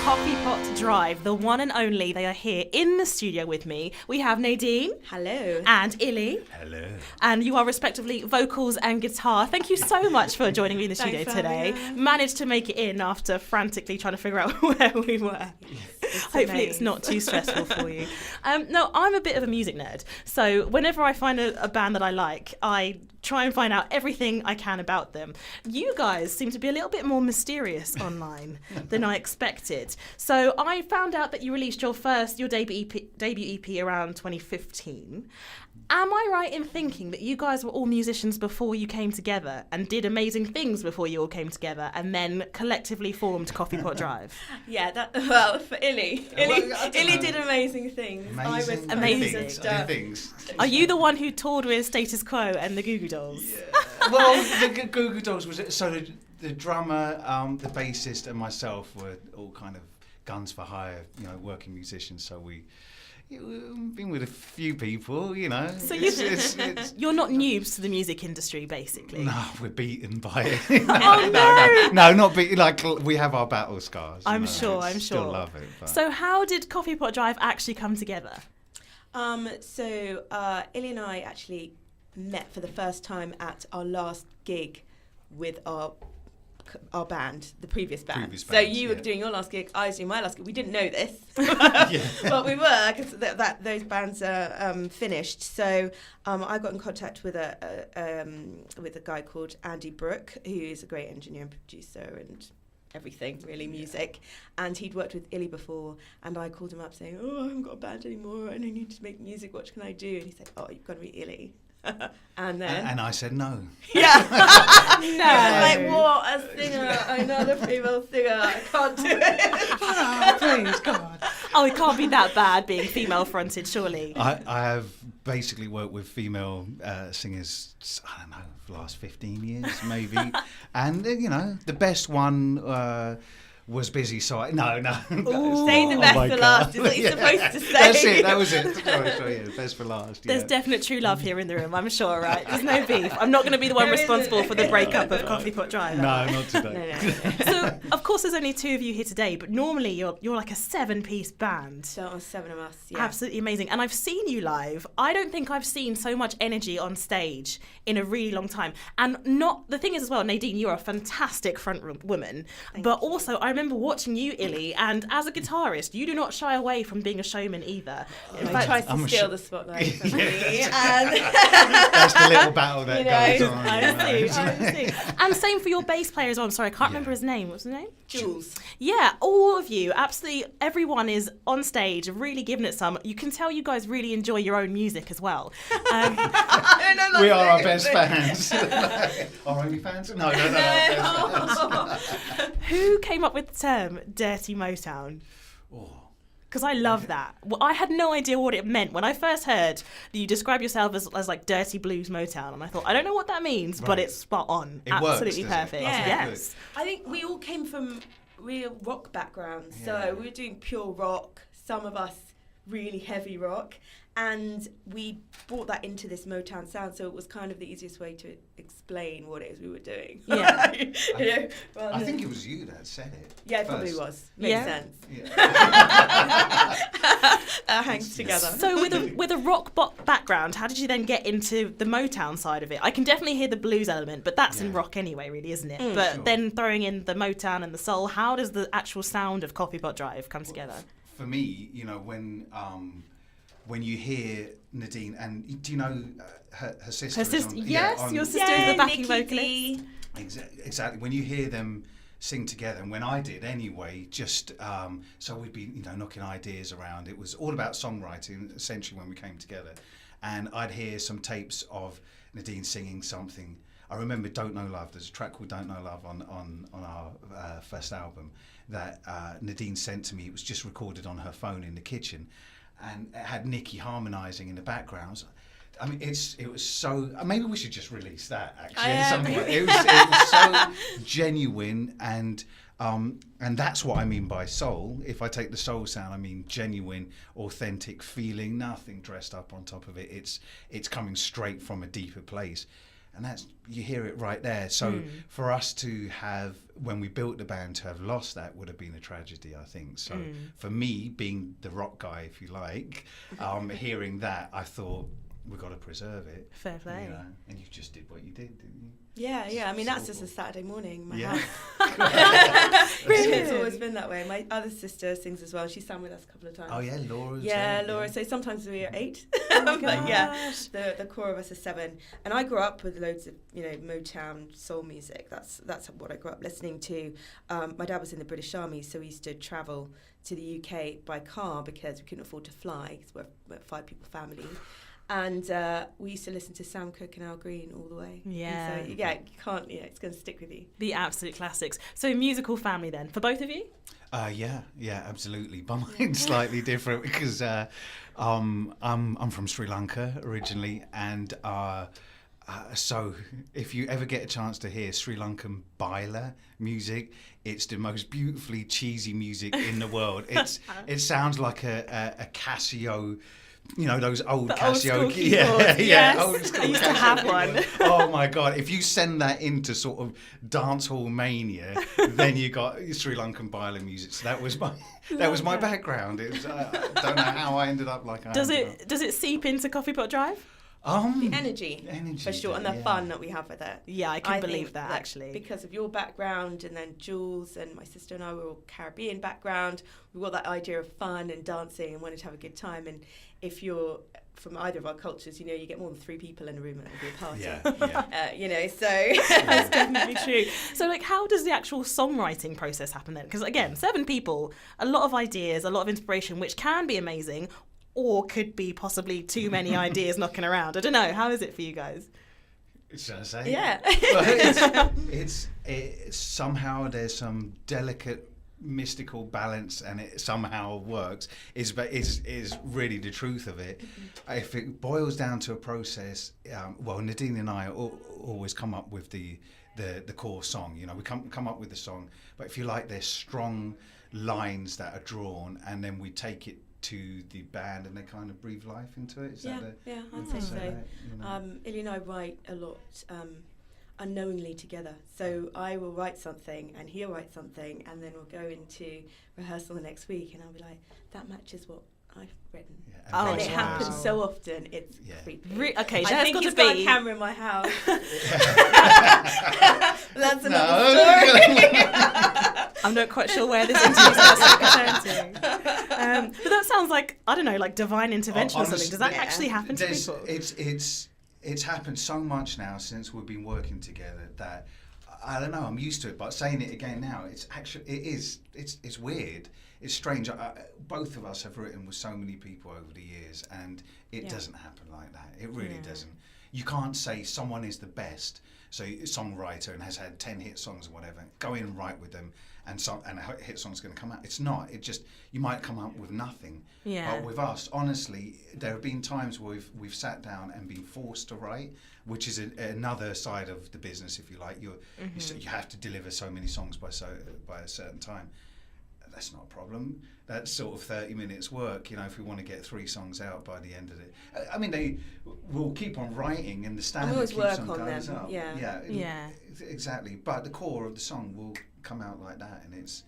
CoffeePot Drive, the one and only. They are here in the studio with me. We have Nadine. Hello. And Illy. Hello. And you are respectively vocals and guitar. Thank you so much for joining me in the studio today. Managed to make it in after frantically trying to figure out where we were. Hopefully it's not too stressful for you. No, I'm a bit of a music nerd. So whenever I find a band that I like, I try and find out everything I can about them. You guys seem to be a little bit more mysterious online than I expected. So I found out that you released your debut EP around 2015. Am I right in thinking that you guys were all musicians before you came together and did amazing things before you all came together and then collectively formed CoffeePot Drive? Yeah, for Illy. Illy did amazing things. I was amazing things. Are you the one who toured with Status Quo and the Goo Goo Dolls? Yeah. Well, the Goo Goo Dolls was the drummer, the bassist, and myself were all kind of guns for hire, working musicians. So we've been with a few people, So you're not noobs to the music industry, basically. No, we're beaten by it. No, not beaten. Like, we have our battle scars. I'm sure. Still love it. But. So how did CoffeePot Drive actually come together? So Illy and I actually met for the first time at our last gig with our band, the previous band. So you were doing your last gig, I was doing my last gig. We didn't know this, but we were, because those bands are finished. So I got in contact with a guy called Andy Brooke, who is a great engineer and producer and everything, really, music. And he'd worked with Illy before, and I called him up saying, I haven't got a band anymore, and I need to make music, what can I do? And he said, you've got to meet Illy. And I said no. Yeah. No. Like, what a singer, another female singer, I can't do it. Please, God. Oh, it can't be that bad being female fronted, surely. I have basically worked with female singers, I don't know, for the last 15 years maybe. And, the best one was busy, so no. Say the best for last, is what you're supposed to say. That was it. Sorry, best for last. There's definite true love here in the room, I'm sure, right? There's no beef. I'm not going to be the one responsible for the breakup of CoffeePot Drive. No, not today. No. So, of course, there's only two of you here today, but normally you're like a 7-piece band. So, 7 of us, yeah. Absolutely amazing. And I've seen you live. I don't think I've seen so much energy on stage in a really long time. And the thing is as well, Nadine, you're a fantastic front woman, but also I remember watching you, Illy, and as a guitarist, you do not shy away from being a showman either. In fact, tries to steal the spotlight from me. That's the little battle that goes on. I see. And same for your bass player as well. I'm sorry, I can't remember his name. What's his name? Jules. Yeah, all of you, absolutely everyone is on stage, really giving it some. You can tell you guys really enjoy your own music as well. We are our best fans. Our only fans? No. Who came up with the term dirty Motown? Because I love that. Well, I had no idea what it meant when I first heard that you describe yourself as like dirty blues Motown, and I thought, I don't know what that means, but it's spot on. It absolutely works, perfect. Yeah. Yes. I think we all came from real rock backgrounds, so we were doing pure rock, some of us really heavy rock, and we brought that into this Motown sound, so it was kind of the easiest way to explain what it is we were doing. Yeah. I think it was you that said it. Yeah, it probably was. Makes sense. Yeah. Hangs together. So with a rock background, how did you then get into the Motown side of it? I can definitely hear the blues element, but that's in rock anyway, really, isn't it? But then throwing in the Motown and the soul, how does the actual sound of CoffeePot Drive come together? For me, when you hear Nadine, and do you know her sister? Her sister, your sister Yeah, is the backing Nikki vocalist. Exactly. When you hear them sing together, and when I did anyway, just so we'd be knocking ideas around. It was all about songwriting essentially when we came together, and I'd hear some tapes of Nadine singing something. I remember "Don't Know Love." There's a track called "Don't Know Love" on our first album that Nadine sent to me. It was just recorded on her phone in the kitchen, and it had Nikki harmonising in the background. I mean, it was so. Maybe we should just release that. Actually, it was so genuine, and that's what I mean by soul. If I take the soul sound, I mean genuine, authentic feeling. Nothing dressed up on top of it. It's coming straight from a deeper place, And that's, you hear it right there. So for us to have, when we built the band, to have lost that would have been a tragedy, I think. So for me, being the rock guy, if you like, hearing that, I thought, we've got to preserve it. Fair play. You know? And you just did what you did, didn't you? Yeah. I mean, that's just a Saturday morning in my house. Brilliant. It's always been that way. My other sister sings as well. She sang with us a couple of times. Oh yeah, Laura. Laura. So sometimes we are 8. Oh but yeah, the core of us is 7. And I grew up with loads of Motown soul music. That's what I grew up listening to. My dad was in the British Army, so we used to travel to the UK by car because we couldn't afford to fly because we're a 5-people family. And we used to listen to Sam Cooke and Al Green all the way. Yeah. And so, you can't, it's going to stick with you. The absolute classics. So musical family then, for both of you? Yeah, absolutely. But mine's slightly different because I'm from Sri Lanka originally, and so if you ever get a chance to hear Sri Lankan baila music, it's the most beautifully cheesy music in the world. It sounds like a Casio. Those old Casio keyboards. Yeah, old school. I used to have one. Oh my God, if you send that into sort of dancehall mania, then you got Sri Lankan baila music. So that was my background. It was, I don't know how I ended up like I Does it seep into CoffeePot Drive? The energy for sure, and the fun that we have with it. Yeah, I can believe that actually. Because of your background, and then Jules and my sister and I were all Caribbean background. We've got that idea of fun and dancing and wanted to have a good time. And if you're from either of our cultures, you get more than 3 people in a room and it'll be a party. Yeah. So that's definitely true. So, how does the actual songwriting process happen then? Because again, 7 people, a lot of ideas, a lot of inspiration, which can be amazing, or could be possibly too many ideas knocking around. I don't know. How is it for you guys? Should I say? Yeah. It's somehow there's some delicate mystical balance, and it somehow works. Is really the truth of it. If it boils down to a process, Nadine and I always come up with the core song. We come up with the song, but if you like, there's strong lines that are drawn, and then we take it to the band and they kind of breathe life into it. I'd say so. Illy and I write a lot unknowingly together. So I will write something and he'll write something, and then we'll go into rehearsal the next week and I'll be like, that matches what I've written. Yeah, and it happens so often, it's creepy. Okay, I think he's got a camera in my house. That's another story. I'm not quite sure where this interview is going to turn to. But that sounds like, I don't know, like divine intervention or something. Does that actually happen to people? It's happened so much now since we've been working together that I don't know. I'm used to it, but saying it again now, it's weird. It's strange. Both of us have written with so many people over the years, and it doesn't happen like that. It really doesn't. You can't say someone is the best, so a songwriter and has had 10 hit songs or whatever, go in and write with them, and a hit song's going to come out. It's not. It just, you might come up with nothing. Yeah. But with us, honestly, there have been times where we've sat down and been forced to write, which is another side of the business, if you like. You have to deliver so many songs by a certain time. That's not a problem. That's sort of 30 minutes work, if we want to get 3 songs out by the end of it. I mean, they will keep on writing, and the standard keeps on going up. Yeah, exactly. But the core of the song will come out like that, and it's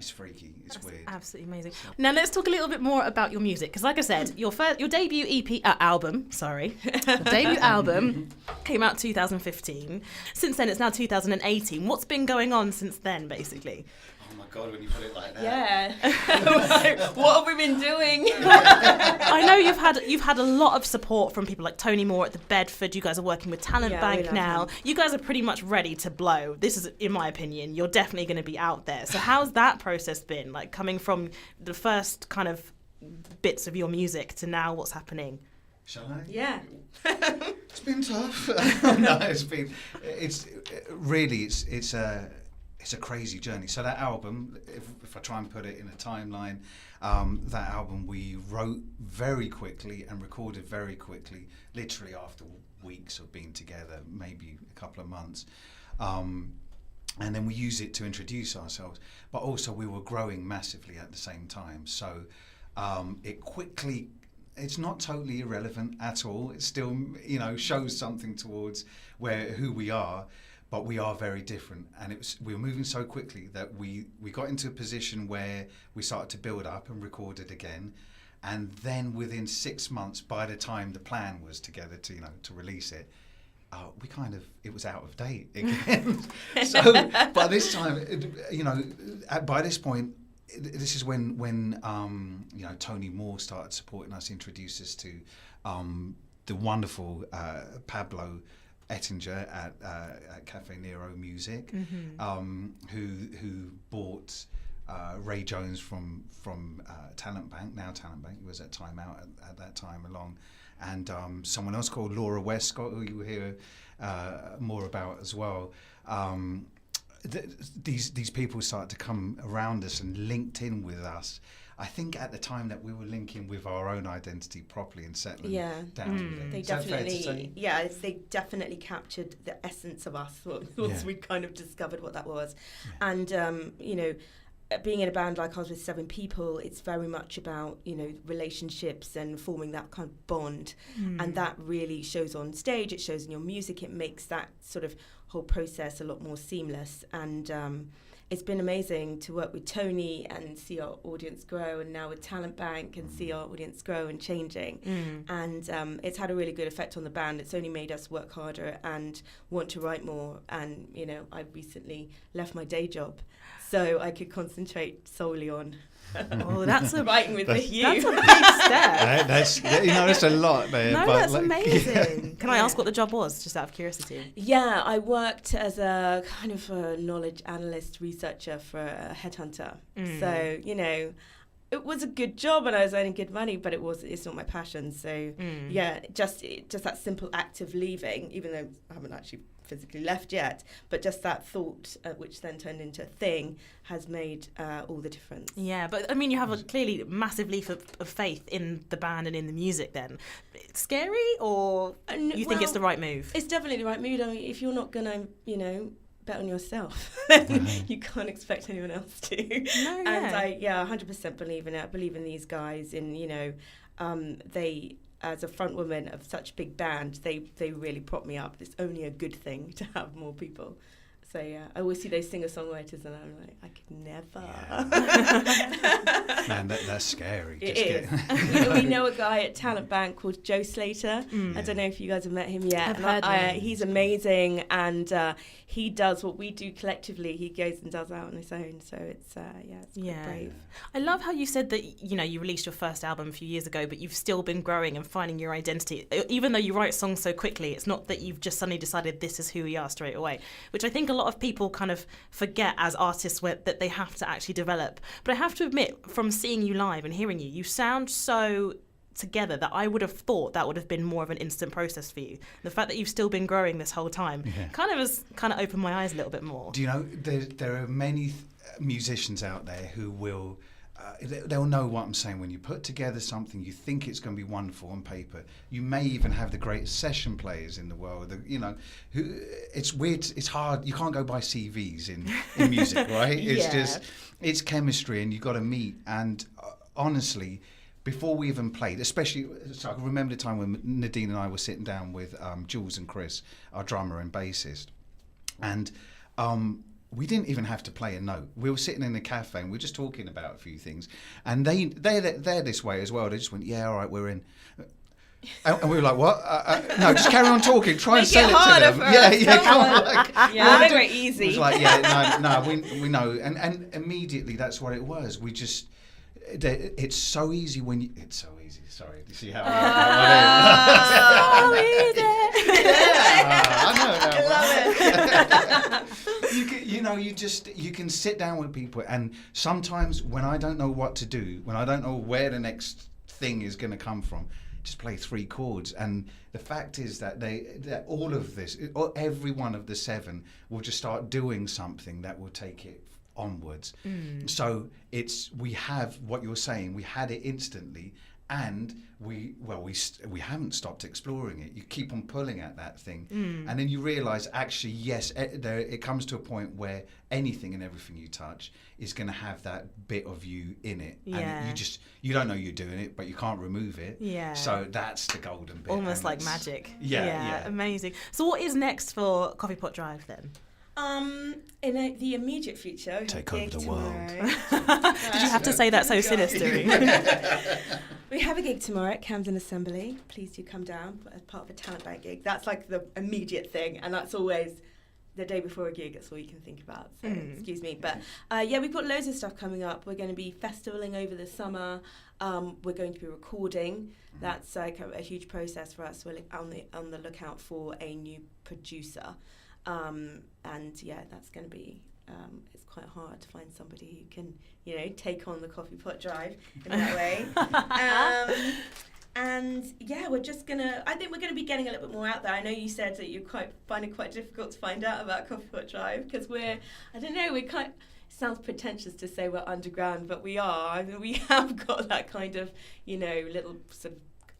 freaky. That's weird. Absolutely amazing. Now let's talk a little bit more about your music, because like I said, your debut album came out 2015. Since then, it's now 2018. What's been going on since then, basically? Oh my God, when you put it like that. Yeah. What have we been doing? I know you've had a lot of support from people like Tony Moore at the Bedford. You guys are working with Talentbanq now. You guys are pretty much ready to blow. This is, in my opinion, you're definitely going to be out there. So how's that process been? Like, coming from the first kind of bits of your music to now what's happening? Shall I? Yeah. It's been tough. No, it's a crazy journey. So that album, if I try and put it in a timeline, that album we wrote very quickly and recorded very quickly, literally after weeks of being together, maybe a couple of months. And then we used it to introduce ourselves. But also we were growing massively at the same time. So it quickly it's not totally irrelevant at all. It still, you know, shows something towards who we are, but we are very different. And we were moving so quickly that we got into a position where we started to build up and recorded again. And then within 6 months, by the time the plan was together to release it, it was out of date again. So by this time, by this point, this is when Tony Moore started supporting us, introduced us to the wonderful Pablo Ettinger at Cafe Nero Music, who bought Ray Jones from Talentbanq, now Talentbanq. He was at Time Out at that time along, and someone else called Laura Westcott, who you will hear more about as well. These people started to come around us and linked in with us. I think at the time that we were linking with our own identity properly and settling down with it. They definitely captured the essence of us once we kind of discovered what that was. Yeah. And being in a band like ours with 7 people, it's very much about, relationships and forming that kind of bond. And that really shows on stage, it shows in your music, it makes that sort of whole process a lot more seamless. And it's been amazing to work with Tony and see our audience grow, and now with Talentbanq and see our audience grow and changing. And it's had a really good effect on the band. It's only made us work harder and want to write more. And, I recently left my day job so I could concentrate solely on that's writing with you. That's a big step. That's a lot there. No, but that's amazing. Yeah. Can I ask what the job was, just out of curiosity? Yeah, I worked as a kind of a knowledge analyst researcher for a headhunter. So, it was a good job and I was earning good money, but it's not my passion. So, just that simple act of leaving, even though I haven't actually physically left yet, but just that thought, which then turned into a thing, has made all the difference. Yeah, but I mean, you have a clearly massive leap of faith in the band and in the music then. It's scary, or you think it's the right move? It's definitely the right move. I mean, if you're not going to, bet on yourself, then you can't expect anyone else to. No, yeah. And I 100% believe in it. I believe in these guys, and they, as a front woman of such a big band, they really prop me up. It's only a good thing to have more people. So yeah, I always see those singer-songwriters and I'm like, I could never. Yeah. Man, that's scary. It is. We know a guy at Talentbanq called Joe Slater. I don't know if you guys have met him yet. I've heard him. He's amazing, and he does what we do collectively. He goes and does out on his own. So it's quite brave. I love how you said that you released your first album a few years ago, but you've still been growing and finding your identity. Even though you write songs so quickly, it's not that you've just suddenly decided this is who we are straight away, which I think a lot of people kind of forget as artists that they have to actually develop. But I have to admit, from seeing you live and hearing you sound so together that I would have thought that would have been more of an instant process for you. The fact that you've still been growing this whole time kind of opened my eyes a little bit more. Do you know, there are many musicians out there who will they'll know what I'm saying. When you put together something, you think it's going to be wonderful on paper. You may even have the greatest session players in the world. It's weird. It's hard. You can't go by CVs in music, right? It's chemistry, and you've got to meet. And honestly, before we even played, especially, so I can remember the time when Nadine and I were sitting down with Jules and Chris, our drummer and bassist, and we didn't even have to play a note. We were sitting in a cafe and we were just talking about a few things. And they're this way as well. They just went, yeah, all right, we're in. And we were like, what? No, just carry on talking. Try and sell it to them. Come on. Very easy. It was like, we know. And immediately that's what it was. We just, it's so easy when you, it's so easy. Sorry, do you see how so easy. I love it. You can sit down with people, and sometimes when I don't know what to do, when I don't know where the next thing is going to come from, just play 3 chords. And the fact is that that all of this, every one of the 7 will just start doing something that will take it onwards. So we have what you're saying, we had it instantly, and we haven't stopped exploring it. You keep on pulling at that thing, and then you realise actually, yes, it comes to a point where anything and everything you touch is going to have that bit of you in it, and you don't know you're doing it, but you can't remove it. Yeah. So that's the golden bit. Almost like magic. Yeah. Amazing. So what is next for CoffeePot Drive then? In the immediate future, take over the world. Did you have to say that so sinister? We have a gig tomorrow at Camden Assembly. Please do come down as part of a Talentbanq gig. That's like the immediate thing, and that's always the day before a gig. That's all you can think about. So excuse me, but we've got loads of stuff coming up. We're going to be festivaling over the summer. We're going to be recording. That's a huge process for us. We're on the lookout for a new producer. That's going to be, it's quite hard to find somebody who can, take on the CoffeePot Drive in that way. I think we're going to be getting a little bit more out there. I know you said that you find it quite difficult to find out about CoffeePot Drive because it sounds pretentious to say we're underground, but we are. I mean, we have got that kind of, little sort of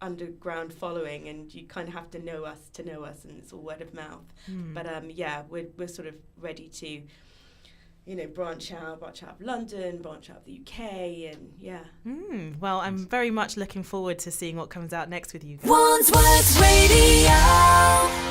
underground following, and you kind of have to know us, and it's all word of mouth. But we're sort of ready to branch out of London, branch out of the UK, and well, I'm very much looking forward to seeing what comes out next with you guys. Wandsworth Radio.